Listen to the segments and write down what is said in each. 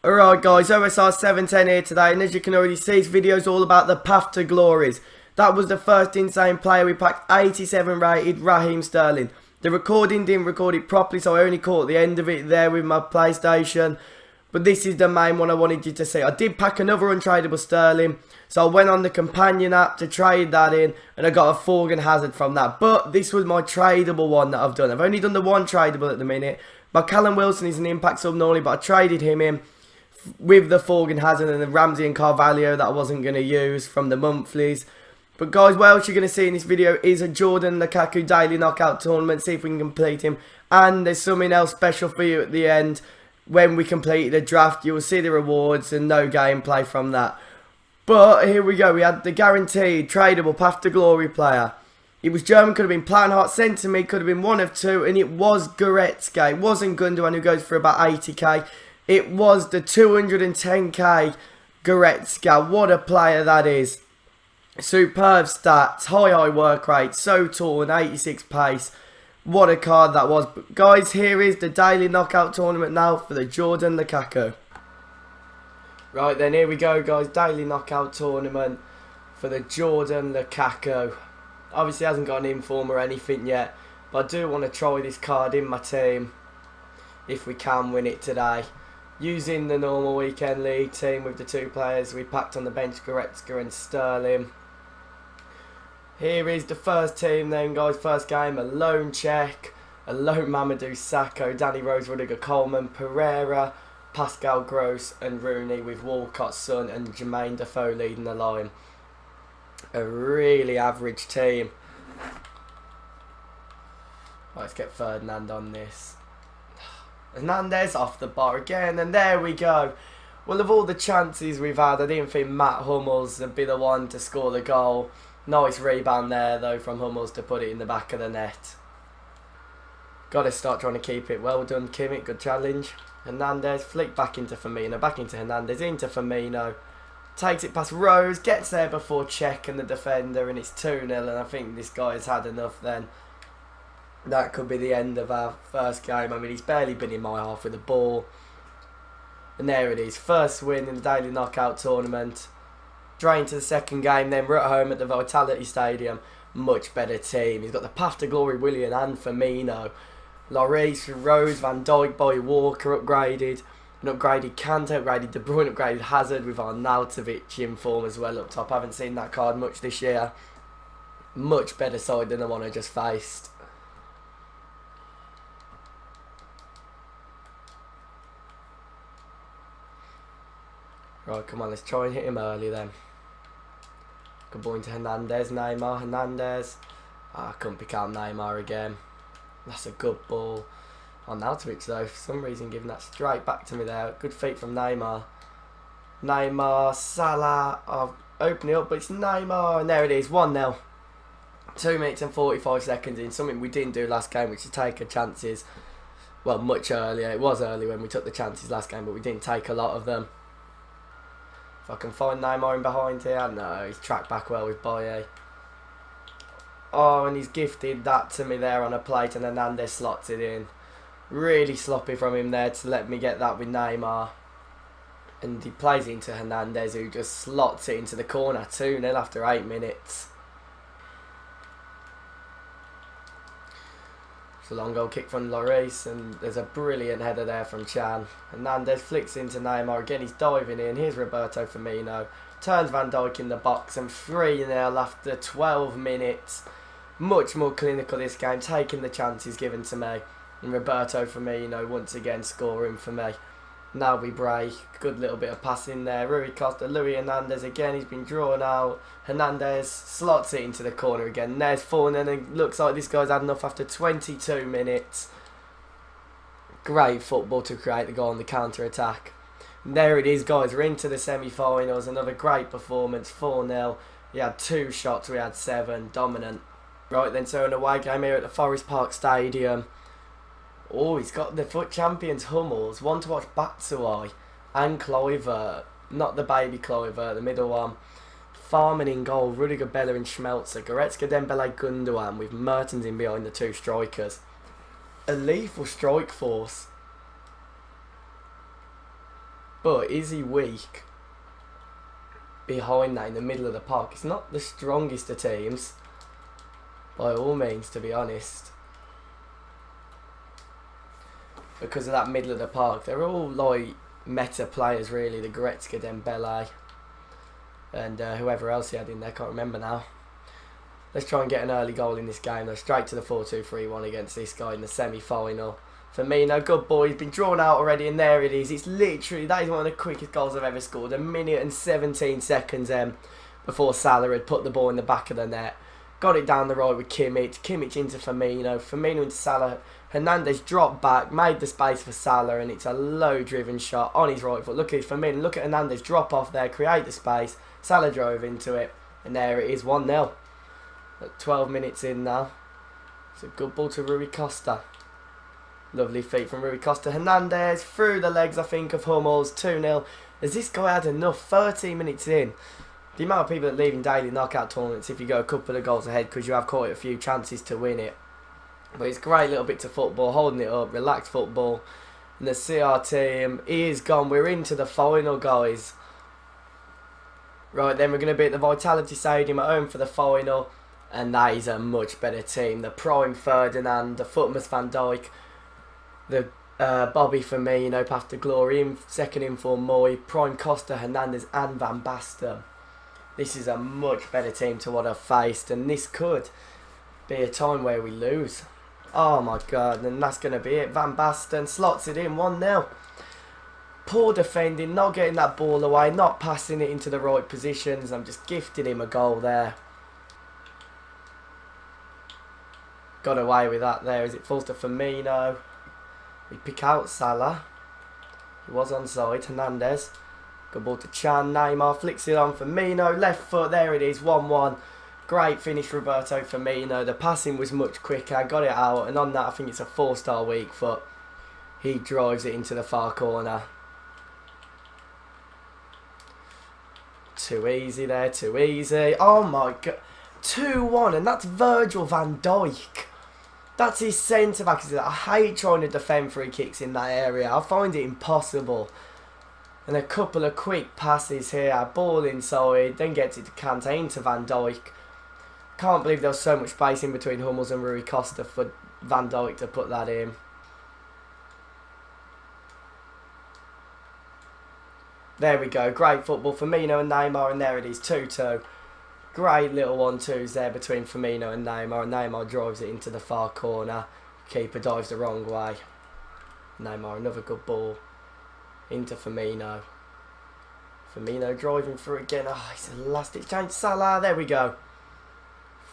Alright guys, OSR 710 here today, and as you can already see, this video is all about the path to glories. That was the first insane player we packed, 87 rated, Raheem Sterling. The recording didn't record it properly, so I only caught the end of it there with my PlayStation. But this is the main one I wanted you to see. I did pack another untradeable Sterling, so I went on the companion app to trade that in, and I got a Forgan Hazard from that. But this was my tradable one that I've done. I've only done the one tradable at the minute. But Callum Wilson is an impact sub normally, but I traded him in with the Forgan Hazard and the Ramsey and Carvalho that I wasn't going to use from the monthlies. But guys, what else you're going to see in this video is a Jordan Lukaku daily knockout tournament, see if we can complete him. And there's something else special for you at the end. When we complete the draft, you will see the rewards and no gameplay from that. But here we go, we had the guaranteed tradable path to glory player. It was German, could have been Plattenhardt, sent to me, could have been one of two, and it was Goretzka. It wasn't Gundogan, who goes for about 80k. It was the 210k Goretzka. What a player that is. Superb stats, high work rate, so tall and 86 pace. What a card that was. But guys, here is the daily knockout tournament now for the Jordan Lukaku. Right then, here we go guys, daily knockout tournament for the Jordan Lukaku. Obviously hasn't got an inform or anything yet, but I do want to try this card in my team if we can win it today. Using the normal weekend league team with the two players we packed on the bench, Goretzka and Sterling. Here is the first team then guys, first game, a lone Czech, a lone Mamadou Sakho, Danny Rose, Rudiger Coleman, Pereira, Pascal Gross and Rooney, with Walkout, Son and Jermaine Defoe leading the line. A really average team. Right, let's get Ferdinand on this. Hernandez off the bar again, and there we go. Well, of all the chances we've had, I didn't think Matt Hummels would be the one to score the goal. Nice rebound there though from Hummels to put it in the back of the net. Got to start trying to keep it. Well done Kimmich, good challenge. Hernandez, flick back into Firmino, back into Hernandez, into Firmino. Takes it past Rose, gets there before Czech and the defender, and it's 2-0, and I think this guy's had enough then. That could be the end of our first game. I mean, he's barely been in my half with the ball. And there it is, first win in the daily knockout tournament. Straight into the second game then, we're at home at the Vitality Stadium. Much better team. He's got the path to glory, Willian and Firmino. Lloris, Rose, Van Dijk, Boy Walker upgraded. And upgraded Kante, upgraded De Bruyne, upgraded Hazard with Arnautovic in form as well up top. I haven't seen that card much this year. Much better side than the one I just faced. Right, come on, let's try and hit him early then. Good ball into Hernandez, Neymar, Hernandez. I couldn't pick out Neymar again. That's a good ball. Arnautovic though, for some reason giving that straight back to me there. Good feet from Neymar. Neymar, Salah, I'll open it up, but it's Neymar, and there it is, 1-0. 2 minutes and 45 seconds in, something we didn't do last game, which is take our chances. Well, much earlier. It was early when we took the chances last game, but we didn't take a lot of them. If I can find Neymar in behind here. No, he's tracked back well with Boye. Oh, and he's gifted that to me there on a plate, and Hernandez slots it in. Really sloppy from him there to let me get that with Neymar. And he plays it into Hernandez, who just slots it into the corner. 2-0 after 8 minutes. It's a long goal kick from Lloris, and there's a brilliant header there from Chan. Hernandez flicks into Neymar, again he's diving in. Here's Roberto Firmino, turns Van Dijk in the box, and 3-0 after 12 minutes. Much more clinical this game, taking the chances given to me. And Roberto Firmino once again scoring for me. Now we break. Good little bit of passing there. Rui Costa, Luis Hernandez again. He's been drawn out. Hernandez slots it into the corner again. There's 4-0, and it looks like this guy's had enough after 22 minutes. Great football to create the goal on the counter-attack. There it is, guys. We're into the semi-finals. Another great performance. 4-0. He had 2 shots. We had 7. Dominant. Right then, so an away game here at the Forest Park Stadium. Oh, he's got the FUT champions Hummels. One to watch Batshuayi and Kluivert. Not the baby Kluivert, the middle one. Farman in goal, Rudiger, Bella and Schmelzer. Goretzka, Dembele, Gundogan with Mertens in behind the 2 strikers. A lethal strike force. But is he weak behind that in the middle of the park? It's not the strongest of teams, by all means, to be honest. Because of that middle of the park. They're all like meta players really. The Goretzka, Dembele, and whoever else he had in there, can't remember now. Let's try and get an early goal in this game though. Straight to the 4-2-3-1 against this guy in the semi-final. Firmino, good boy. He's been drawn out already, and there it is. It's literally, that is one of the quickest goals I've ever scored. 1 minute and 17 seconds before Salah had put the ball in the back of the net. Got it down the right with Kimmich. Kimmich into Firmino. Firmino into Salah. Hernandez dropped back, made the space for Salah, and it's a low-driven shot on his right foot. Look at Firmino. Look at Hernandez drop off there, create the space. Salah drove into it, and there it is, 1-0. At 12 minutes in now. It's a good ball to Rui Costa. Lovely feet from Rui Costa. Hernandez through the legs, I think, of Hummels. 2-0. Has this guy had enough? 13 minutes in. The amount of people that leave in daily knockout tournaments, if you go a couple of goals ahead, because you have quite a few chances to win it. But it's great little bits of football, holding it up, relaxed football. And the CR team is gone. We're into the final, guys. Right, then we're going to be at the Vitality Stadium at home for the final. And that is a much better team. The prime Ferdinand, the Footmas Van Dijk, the Bobby Firmino, Path to Glory, second in for Moy, prime Costa, Hernandez and Van Basten. This is a much better team to what I've faced, and this could be a time where we lose. Oh my god, and that's going to be it. Van Basten slots it in, 1-0. Poor defending, not getting that ball away, not passing it into the right positions. I'm just gifted him a goal there. Got away with that there as it falls to Firmino. We pick out Salah. He was onside. Hernandez. Good ball to Chan. Neymar flicks it on. Firmino. Left foot. There it is. 1-1. Great finish, Roberto Firmino. The passing was much quicker. Got it out. And on that, I think it's a 4-star weak foot. He drives it into the far corner. Too easy there. Too easy. Oh my god. 2-1. And that's Virgil van Dijk. That's his centre-back. I hate trying to defend free kicks in that area. I find it impossible. And a couple of quick passes here. Ball inside. Then gets it to Kante into Van Dijk. Can't believe there was so much space in between Hummels and Rui Costa for Van Dijk to put that in. There we go. Great football. Firmino and Neymar. And there it is. 2-2. Great little 1-2s there between Firmino and Neymar. And Neymar drives it into the far corner. Keeper dives the wrong way. Neymar, another good ball. Into Firmino. Firmino driving through again. Oh, it's a last exchange. Salah. There we go.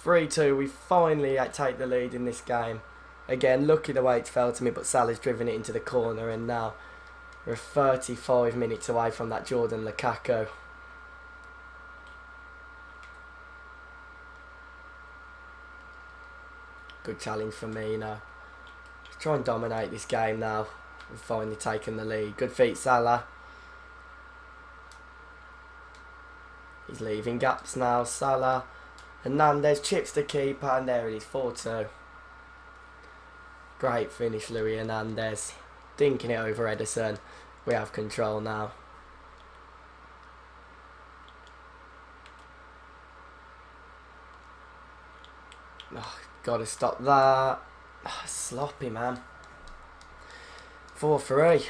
3-2. We finally take the lead in this game. Again, lucky the way it fell to me. But Salah's driven it into the corner. And now we're 35 minutes away from that Jordan Lukaku. Good challenge for Firmino. Let's try and dominate this game now. We've finally taken the lead. Good feet, Salah. He's leaving gaps now. Salah. Hernandez chips the keeper, and there it is, 4-2. Great finish, Luis Hernandez. Dinking it over Ederson. We have control now. Oh, gotta stop that. Oh, sloppy, man. 4-3.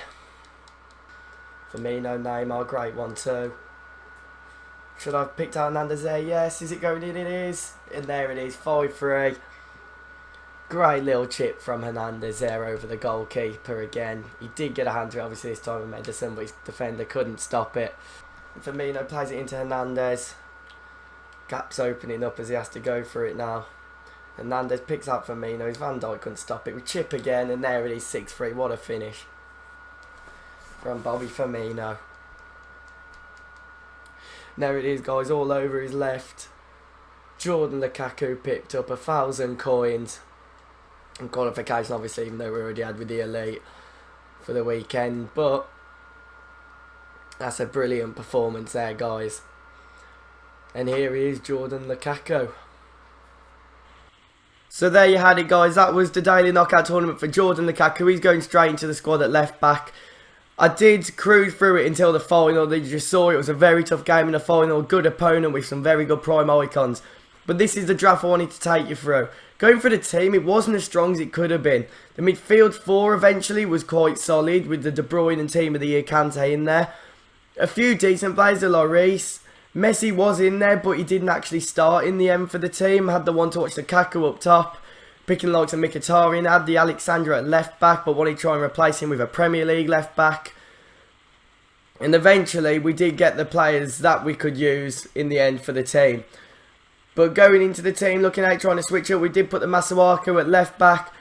Firmino, Neymar, great 1-2. Should I have picked out Hernandez there? Yes. Is it going in? It is. And there it is, 5-3. Great little chip from Hernandez there over the goalkeeper again. He did get a hand to it, obviously this time with Ederson, but his defender couldn't stop it. And Firmino plays it into Hernandez. Gap's opening up as he has to go for it now. Hernandez picks up Firmino. His Van Dijk couldn't stop it. We chip again, and there it is, 6-3. What a finish from Bobby Firmino. There it is, guys, all over his left. Jordan Lukaku picked up 1,000 coins. And qualification, obviously, even though we already had with the elite for the weekend. But that's a brilliant performance there, guys. And here he is, Jordan Lukaku. So there you had it, guys. That was the daily knockout tournament for Jordan Lukaku. He's going straight into the squad at left back. I did cruise through it until the final. You just saw it was a very tough game in the final. Good opponent with some very good prime icons. But this is the draft I wanted to take you through. Going for the team, it wasn't as strong as it could have been. The midfield four eventually was quite solid with the De Bruyne and Team of the Year Kante in there. A few decent players, the Lloris. Messi was in there, but he didn't actually start in the end for the team. Had the one to watch the Lukaku up top. Picking likes of Mkhitaryan. Had the Alexandra at left back, but wanted to try and replace him with a Premier League left back. And eventually, we did get the players that we could use in the end for the team. But going into the team, looking at trying to switch up, we did put the Masuaku at left back.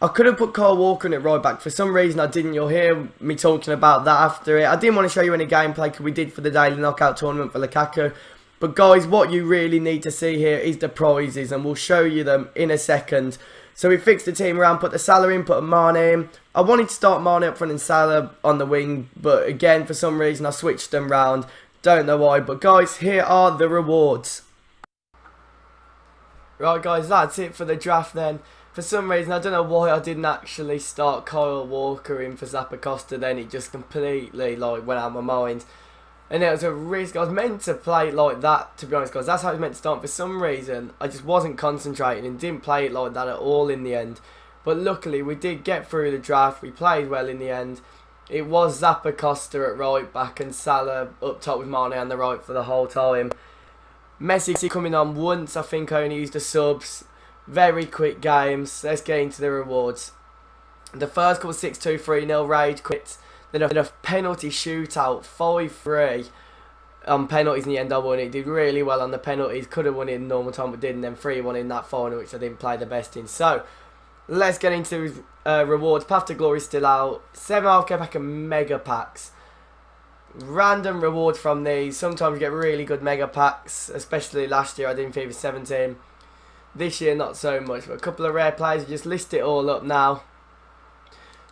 I could have put Kyle Walker in at right back. For some reason, I didn't. You'll hear me talking about that after it. I didn't want to show you any gameplay because we did for the daily knockout tournament for Lukaku. But guys, what you really need to see here is the prizes, and we'll show you them in a second. So we fixed the team around, put the Salah in, put a Mane in. I wanted to start Mane up front and Salah on the wing, but again, for some reason, I switched them round. Don't know why, but guys, here are the rewards. Right guys, that's it for the draft then. For some reason, I don't know why I didn't actually start Kyle Walker in for Zappacosta then. It just completely went out of my mind. And it was a risk. I was meant to play it like that, to be honest, guys. That's how it was meant to start. For some reason, I just wasn't concentrating and didn't play it like that at all in the end. But luckily, we did get through the draft. We played well in the end. It was Zappacosta at right back and Salah up top with Mane on the right for the whole time. Messi coming on once, I think I only used the subs. Very quick games. Let's get into the rewards. The first goal was 6-2, 3-0, Rage quit. Then a penalty shootout, 5-3 on penalties in the end. I won it. Did really well on the penalties. Could have won it in normal time, but didn't. Then 3-1 in that final, which I didn't play the best in. So, let's get into rewards. Path to Glory still out. 7 half-cap pack and mega packs. Random rewards from these. Sometimes you get really good mega packs, especially last year I did in FIFA 17. This year not so much, but a couple of rare players. Just list it all up now.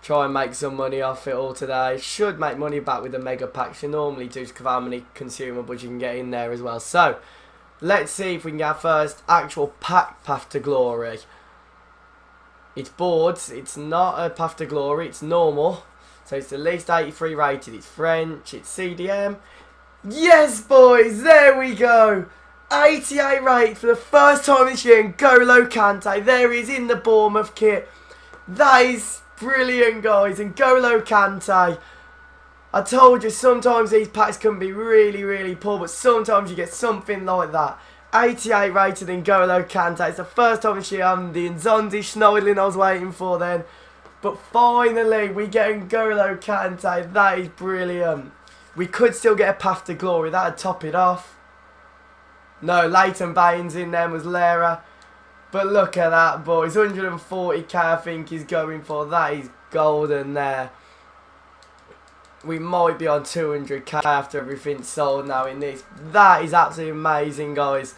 Try and make some money off it all today. Should make money back with the mega packs. You normally do because of how many consumables you can get in there as well. So, let's see if we can get our first actual path to glory. It's boards. It's not a path to glory. It's normal. So it's at least 83 rated. It's French. It's CDM. Yes, boys. There we go. 88 rated for the first time this year. And N'Golo Kante. There he is in the Bournemouth kit. That is brilliant, guys. And N'Golo Kante. I told you sometimes these packs can be really, really poor. But sometimes you get something like that. 88 rated in N'Golo Kante. It's the first time this year. I'm the Nzonzi Schneidlin I was waiting for then. But finally, we get N'Golo Kante. That is brilliant. We could still get a path to glory. That would top it off. No, Leighton Baines in there was Lara. But look at that, boys. 140k I think he's going for. That is golden there. We might be on 200k after everything's sold now in this. That is absolutely amazing, guys.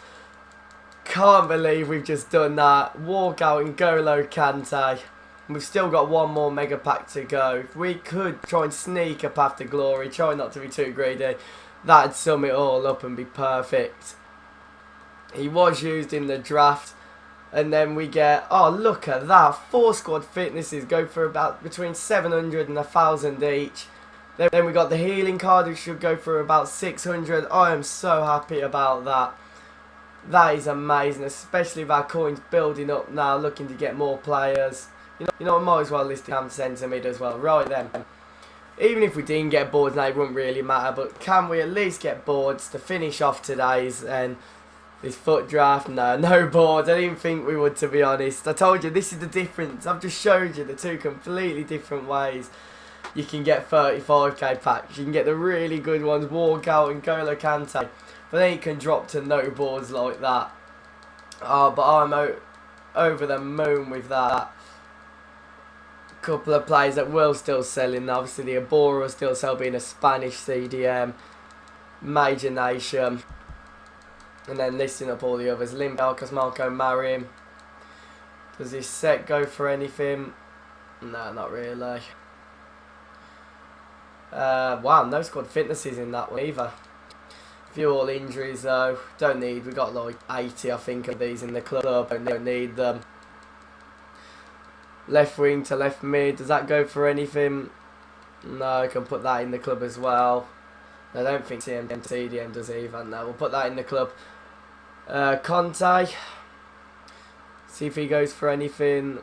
Can't believe we've just done that. Walkout N'Golo Kante. We've still got one more mega pack to go. If we could try and sneak a path to glory, try not to be too greedy, that'd sum it all up and be perfect. He was used in the draft. And then we get, oh look at that, 4 squad fitnesses go for about between 700 and 1,000 each. Then we got the healing card which should go for about 600. I am so happy about that. That is amazing, especially with our coins building up now, looking to get more players. You know, I might as well list Cam centre mid as well. Right then. Even if we didn't get boards now, it wouldn't really matter. But can we at least get boards to finish off today's and this foot draft? No boards. I didn't think we would, to be honest. I told you, this is the difference. I've just showed you the two completely different ways you can get 35k packs. You can get the really good ones, Walkout and N'Golo Kante. But then you can drop to no boards like that. Oh, but I'm over the moon with that. Couple of players that will still selling. Obviously, the Abora will still sell, being a Spanish CDM. Major Nation. And then listing up all the others. Limbalcos, Marco Marim. Does this set go for anything? No, not really. Wow, no squad fitnesses in that one either. Few all injuries though. Don't need. We got like 80, I think, of these in the club. Don't need them. Left wing to left mid. Does that go for anything? No, I can put that in the club as well. I don't think CDM does either. No, we'll put that in the club. Conte. See if he goes for anything.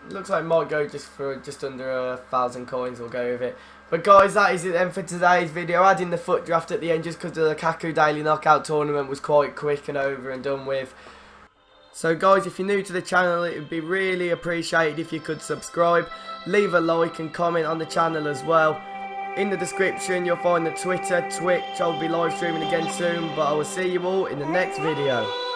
Looks like might go just under 1,000 coins. We'll go with it. But guys, that is it then for today's video. Adding the foot draft at the end just because the Lukaku Daily Knockout tournament was quite quick and over and done with. So guys, if you're new to the channel, it would be really appreciated if you could subscribe, leave a like and comment on the channel as well. In the description you'll find the Twitter, Twitch. I'll be live streaming again soon, but I will see you all in the next video.